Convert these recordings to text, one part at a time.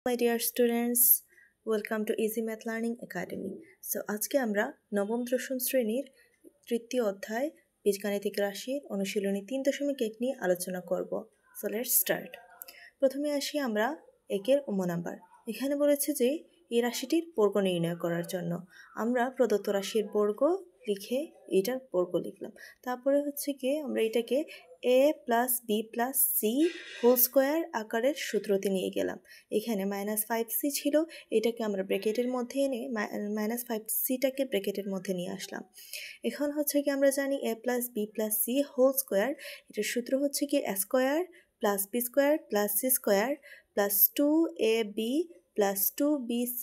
My dear students, welcome to Easy Math Learning Academy. So আজকে আমরা নবম দশম শ্রেণীর তৃতীয় অধ্যায় বীজগাণিতিক রাশির অনুশীলনী 3.1 নিয়ে আলোচনা করব। So let's start. প্রথমে আসি আমরা একের নাম্বার। এখানে বলেছে যে এই রাশিটির বর্গ নির্ণয় করার জন্য আমরা প্রদত্ত রাশির বর্গ লিখে এটার বর্গ লিখলাম। তারপরে হচ্ছে কি আমরা এটাকে a + b + c whole square আকারের সূত্রতে নিয়ে গেলাম। এখানে -5c ছিল, এটাকে আমরা ব্র্যাকেটের মধ্যে এনে -5c-টাকে ব্র্যাকেটের মধ্যে নিয়ে আসলাম। এখন হচ্ছে কি আমরা জানি a + b + c whole square, এটার সূত্র হচ্ছে কি a square + b square + c square + 2ab + 2bc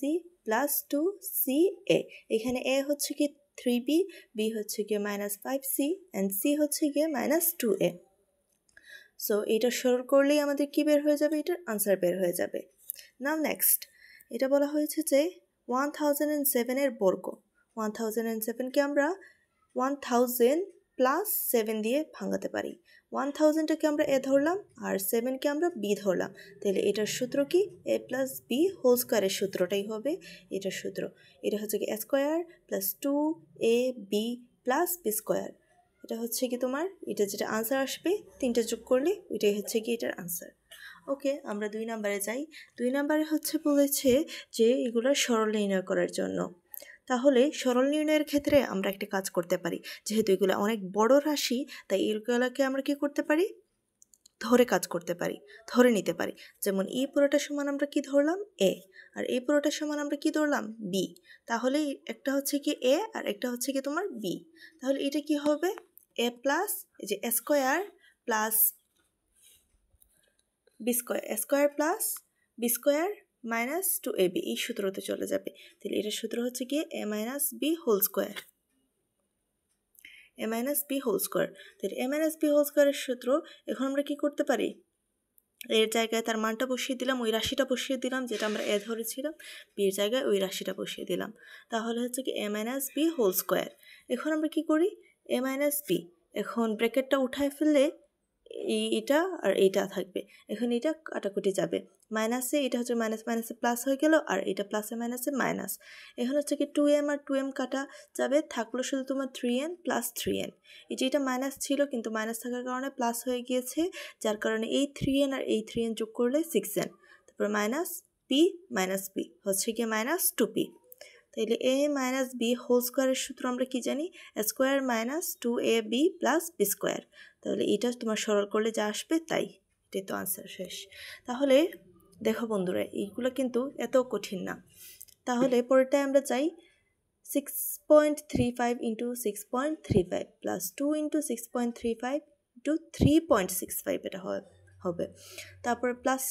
+ 2ca। এখানে a হচ্ছে কি 3b, b হচ্ছে কি -5c and c হচ্ছে কি -2a। সো এটা সরল করলেই আমাদের কি বের হয়ে যাবে? এটার আনসার বের হয়ে যাবে। নাও নেক্সট, এটা বলা হয়েছে যে 1007 এর বর্গ। 1007কে আমরা 1000 + 7 দিয়ে ভাঙাতে পারি। 1000টাকে আমরা a ধরলাম আর 7কে আমরা b ধরলাম। তাহলে এটার সূত্র কি? a + b হোল স্কয়ারের সূত্রটাই হবে এটার সূত্র। এটা হচ্ছে কি a square + 2ab + b square. এটা হচ্ছে কি তোমার, এটা যেটা আনসার আসবে 3টা যোগ করলে ওইটাই হচ্ছে কি এটার আনসার। ওকে, আমরা 2 নম্বরে যাই। 2 নম্বরে হচ্ছে বলেছে যে এগুলো সরল নির্ণয় করার জন্য। তাহলে সরল নির্ণয়ের ক্ষেত্রে আমরা একটা কাজ করতে পারি, যেহেতু এগুলো অনেক বড় রাশি তাই এগুলোকে আমরা কি করতে পারি? ধরে কাজ করতে পারি, ধরে নিতে পারি। যেমন এই পুরোটা সমান আমরা কি ধরলাম? a, আর এই পুরোটা সমান আমরা কি ধরলাম? b। তাহলে একটা হচ্ছে কি a আর একটা হচ্ছে কি তোমার b। তাহলে এটা কি হবে? a প্লাস এই যে a square plus b square, a square plus b square minus 2ab, এই সূত্রতে চলে যাবে। তাহলে এটার সূত্র হচ্ছে কি a - b whole square, a - b whole square. তাহলে a - b হোল স্কয়ারের সূত্র এখন আমরা কি করতে পারি? এর জায়গায় তার মানটা বসিয়ে দিলাম, ওই রাশিটা বসিয়ে দিলাম যেটা আমরা a ধরেছিলাম, b এর জায়গায় ওই রাশিটা বসিয়ে দিলাম। তাহলে হচ্ছে কি a - b হোল স্কয়ার। এখন আমরা কি করি? a - b, এখন ব্র্যাকেটটা উঠায় ফেললে এইটা আর এইটা থাকবে। এখন এটা কাটাকুটি যাবে, মাইনাসে এটা হচ্ছে মাইনাস মাইনাসে প্লাস হয়ে গেল, আর এটা প্লাসে মাইনাসে মাইনাস। এখন হচ্ছে কি 2m আর 2m কাটা যাবে, থাকলো শুধু তোমার 3n + 3n। এই যে এটা মাইনাস ছিল কিন্তু মাইনাস থাকার কারণে প্লাস হয়ে গিয়েছে, যার কারণে এই 3n আর এই 3n যোগ করলে 6n। তারপর -p - b হচ্ছে কি -2p। তাইলে a - b হোল স্কয়ারের সূত্র আমরা কি জানি? a square - 2ab + b square. তাহলে এটা তোমার সরল করলে যা আসবে তাই, এটাই তো আনসার। শেষ। তাহলে দেখো বন্ধুরা, এইগুলো কিন্তু এত কঠিন না। তাহলে পরেরটায় আমরা চাই 6.35 × 6.35 + 2 × 6.35 × 3.65 এটা হবে। তারপরে প্লাস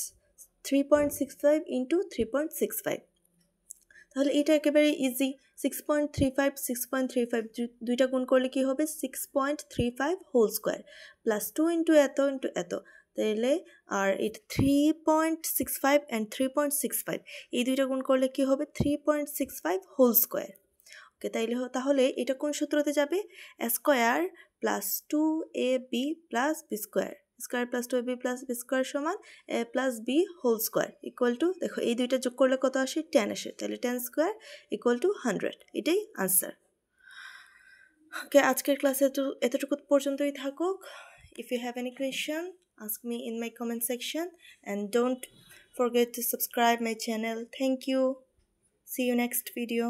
3.65 × 3.65। তাহলে এটা একেবারে ইজি। 6.35 6.35 দুইটা গুণ করলে কি হবে? 6.35 হোল স্কয়ার প্লাস 2 × এত × এত। তাহলে আর এটা 3.65 and 3.65 এই দুইটা গুণ করলে কি হবে? 3.65 হোল স্কয়ার। ওকে, তাহলে এটা কোন সূত্রতে যাবে? a square plus 2ab plus b square, square plus 2ab plus b square সমান a plus b whole square equal to, দেখো এই দুইটা যোগ করলে কত আসে? 10 আসে। তাহলে 10 স্কয়ার ইকুয়াল টু 100, এটাই আনসার। ওকে, আজকের ক্লাসে এতটুকু পর্যন্তই থাকুক। If you have any question, ask me in my comment section and don't forget to subscribe my channel. Thank you. See you next video.